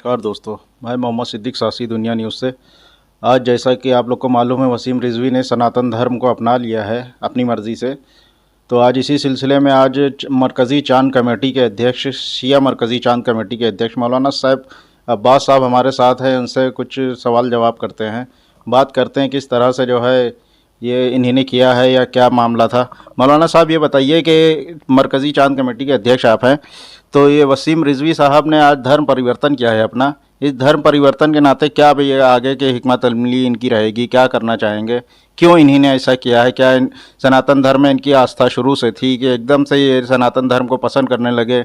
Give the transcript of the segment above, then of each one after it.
नमस्कार दोस्तों, मैं मोहम्मद सिद्दीक सासी दुनिया न्यूज़ से। आज जैसा कि आप लोग को मालूम है, वसीम रिजवी ने सनातन धर्म को अपना लिया है अपनी मर्ज़ी से। तो आज इसी सिलसिले में आज मरकज़ी चांद कमेटी के अध्यक्ष, शिया मरकज़ी चांद कमेटी के अध्यक्ष मौलाना साहब अब्बास साहब हमारे साथ हैं। उनसे कुछ सवाल जवाब करते हैं, बात करते हैं किस तरह से जो है ये इन्होंने किया है या क्या मामला था। मौलाना साहब ये बताइए कि मरकज़ी चांद कमेटी के अध्यक्ष आप हैं, तो ये वसीम रिजवी साहब ने आज धर्म परिवर्तन किया है अपना। इस धर्म परिवर्तन के नाते क्या ये आगे के हिकमत अमली इनकी रहेगी, क्या करना चाहेंगे, क्यों इन्होंने ऐसा किया है? क्या सनातन धर्म में इनकी आस्था शुरू से थी कि एकदम से ये सनातन धर्म को पसंद करने लगे?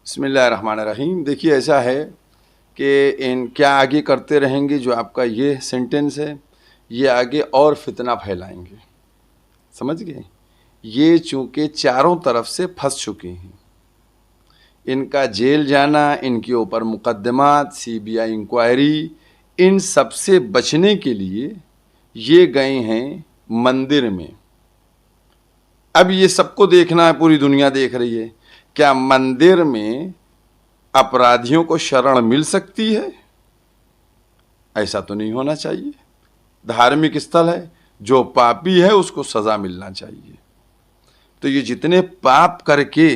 बिस्मिल्लाहिर्रहमानिर्रहीम। देखिए, ऐसा है कि इन क्या आगे करते रहेंगे, जो आपका ये सेंटेंस है ये आगे और फितना फैलाएंगे, समझ गए। ये चूँकि चारों तरफ से फंस चुके हैं, इनका जेल जाना, इनके ऊपर मुकदमात, सीबीआई इंक्वायरी, इन सब से बचने के लिए ये गए हैं मंदिर में। अब ये सबको देखना है, पूरी दुनिया देख रही है, क्या मंदिर में अपराधियों को शरण मिल सकती है? ऐसा तो नहीं होना चाहिए। धार्मिक स्थल है, जो पापी है उसको सजा मिलना चाहिए। तो ये जितने पाप करके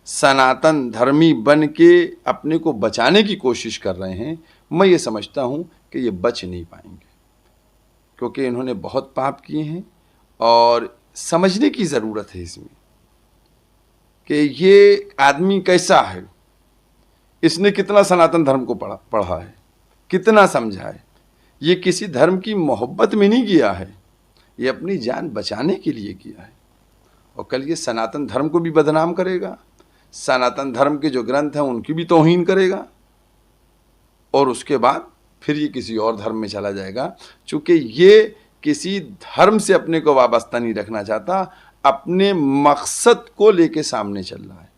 सनातन धर्मी बन के अपने को बचाने की कोशिश कर रहे हैं, मैं ये समझता हूँ कि ये बच नहीं पाएंगे, क्योंकि इन्होंने बहुत पाप किए हैं। और समझने की ज़रूरत है इसमें कि ये आदमी कैसा है, इसने कितना सनातन धर्म को पढ़ा है, कितना समझा है। ये किसी धर्म की मोहब्बत में नहीं किया है, ये अपनी जान बचाने के लिए किया है। और कल ये सनातन धर्म को भी बदनाम करेगा, सनातन धर्म के जो ग्रंथ हैं उनकी भी तौहीन करेगा, और उसके बाद फिर ये किसी और धर्म में चला जाएगा। चूँकि ये किसी धर्म से अपने को वाबस्ता नहीं रखना चाहता, अपने मकसद को लेके सामने चल रहा है।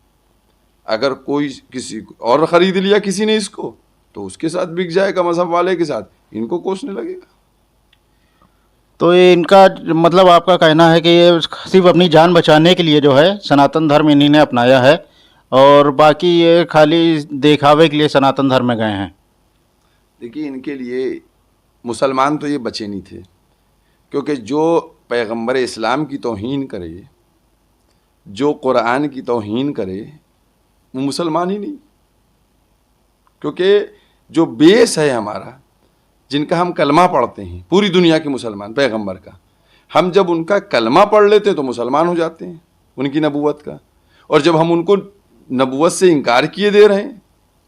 अगर कोई किसी और ख़रीद लिया किसी ने इसको, तो उसके साथ बिक जाएगा, मजहब वाले के साथ इनको कोसने लगेगा। तो ये इनका मतलब आपका कहना है कि ये सिर्फ अपनी जान बचाने के लिए जो है सनातन धर्म इन्हीं अपनाया है, और बाकी ये खाली दिखावे के लिए सनातन धर्म में गए हैं? देखिए, इनके लिए मुसलमान तो ये बचे नहीं थे, क्योंकि जो पैगंबर इस्लाम की तौहीन करे, जो कुरान की तौहीन करे, वो मुसलमान ही नहीं। क्योंकि जो बेस है हमारा, जिनका हम कलमा पढ़ते हैं, पूरी दुनिया के मुसलमान पैगंबर का, हम जब उनका कलमा पढ़ लेते हैं तो मुसलमान हो जाते हैं, उनकी नबूवत का। और जब हम उनको नबूवत से इनकार किए दे रहे हैं,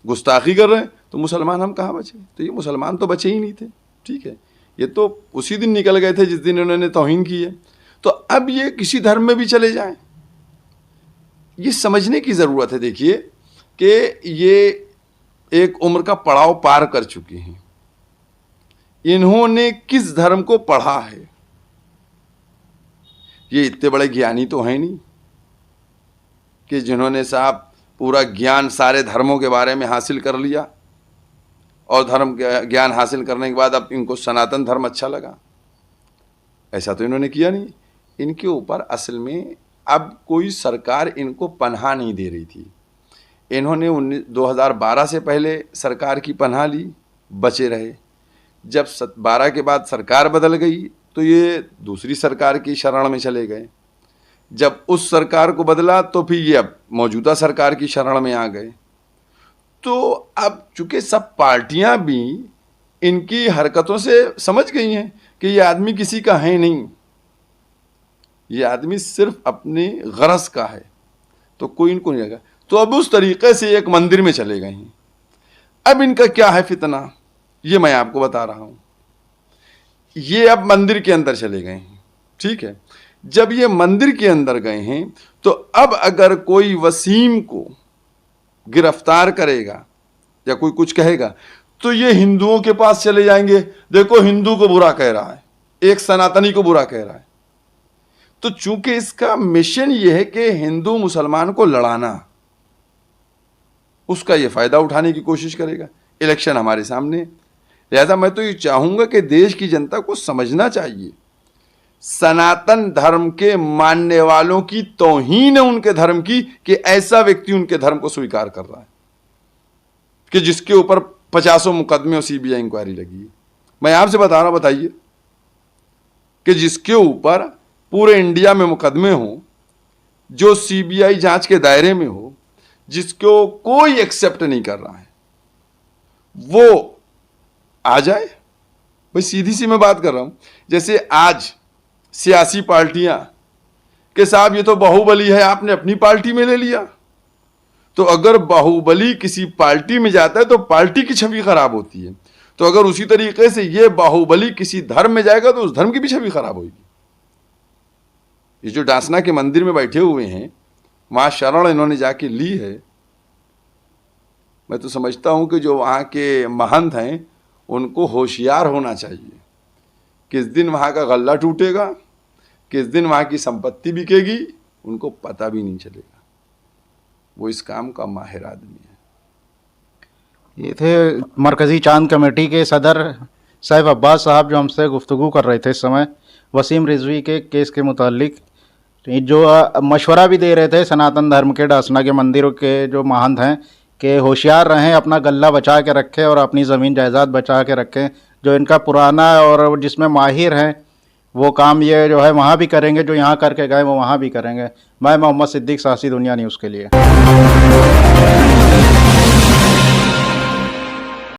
गुस्ताखी कर रहे हैं, तो मुसलमान हम कहाँ बचे? तो ये मुसलमान तो बचे ही नहीं थे। ठीक है, ये तो उसी दिन निकल गए थे जिस दिन उन्होंने तौहीन की है। तो अब ये किसी धर्म में भी चले जाएं, ये समझने की ज़रूरत है। देखिए कि ये एक उम्र का पड़ाव पार कर चुके हैं। इन्होंने किस धर्म को पढ़ा है? ये इतने बड़े ज्ञानी तो हैं नहीं कि जिन्होंने साहब पूरा ज्ञान सारे धर्मों के बारे में हासिल कर लिया, और धर्म ज्ञान हासिल करने के बाद अब इनको सनातन धर्म अच्छा लगा। ऐसा तो इन्होंने किया नहीं। इनके ऊपर असल में अब कोई सरकार इनको पनाह नहीं दे रही थी। इन्होंने 2012 से पहले सरकार की पनाह ली, बचे रहे। जब 12 के बाद सरकार बदल गई तो ये दूसरी सरकार की शरण में चले गए। जब उस सरकार को बदला तो फिर ये अब मौजूदा सरकार की शरण में आ गए। तो अब चूँकि सब पार्टियां भी इनकी हरकतों से समझ गई हैं कि ये आदमी किसी का है नहीं, ये आदमी सिर्फ अपनी गरज का है, तो कोई इनको नहीं लगा। तो अब उस तरीक़े से एक मंदिर में चले गए हैं। अब इनका क्या है फितना, ये मैं आपको बता रहा हूँ। ये अब मंदिर के अंदर चले गए हैं। ठीक है, जब ये मंदिर के अंदर गए हैं तो अब अगर कोई वसीम को गिरफ्तार करेगा या कोई कुछ कहेगा तो ये हिंदुओं के पास चले जाएंगे। देखो, हिंदू को बुरा कह रहा है, एक सनातनी को बुरा कह रहा है। तो चूंकि इसका मिशन ये है कि हिंदू मुसलमान को लड़ाना, उसका ये फायदा उठाने की कोशिश करेगा। इलेक्शन हमारे सामने, लिहाजा मैं तो ये चाहूंगा कि देश की जनता को समझना चाहिए, सनातन धर्म के मानने वालों की तौहीन है उनके धर्म की, कि ऐसा व्यक्ति उनके धर्म को स्वीकार कर रहा है। कि जिसके ऊपर 50 मुकदमे और सीबीआई इंक्वायरी लगी है। मैं आपसे बता रहा हूं, बताइए कि जिसके ऊपर पूरे इंडिया में मुकदमे हों, जो सीबीआई जांच के दायरे में हो, जिसको कोई एक्सेप्ट नहीं कर रहा है, वो आ जाए। भाई सीधी सी मैं बात कर रहा हूं। जैसे आज सियासी पार्टियां कि साहब ये तो बाहुबली है, आपने अपनी पार्टी में ले लिया। तो अगर बाहुबली किसी पार्टी में जाता है तो पार्टी की छवि खराब होती है। तो अगर उसी तरीके से ये बाहुबली किसी धर्म में जाएगा तो उस धर्म की भी छवि खराब होगी। ये जो डासना के मंदिर में बैठे हुए हैं, वहां शरण इन्होंने जाके ली है। मैं तो समझता हूं कि जो वहां के महंत हैं उनको होशियार होना चाहिए। किस दिन वहां का गल्ला टूटेगा, किस दिन वहां की संपत्ति बिकेगी, उनको पता भी नहीं चलेगा। वो इस काम का माहिर आदमी है। ये थे मरकज़ी चांद कमेटी के सदर साहिब अब्बास साहब, जो हमसे गुफ्तगू कर रहे थे इस समय वसीम रिजवी के केस के मुतालिक, जो मशवरा भी दे रहे थे सनातन धर्म के डासना के मंदिरों के जो महंत हैं कि होशियार रहें, अपना गल्ला बचा के रखें और अपनी ज़मीन जायदाद बचा के रखें। जो इनका पुराना और जिसमें माहिर हैं वो काम ये जो है वहाँ भी करेंगे, जो यहाँ करके गए वो वहाँ भी करेंगे। मैं मोहम्मद सिद्दीक, सासी दुनिया न्यूज़ के लिए।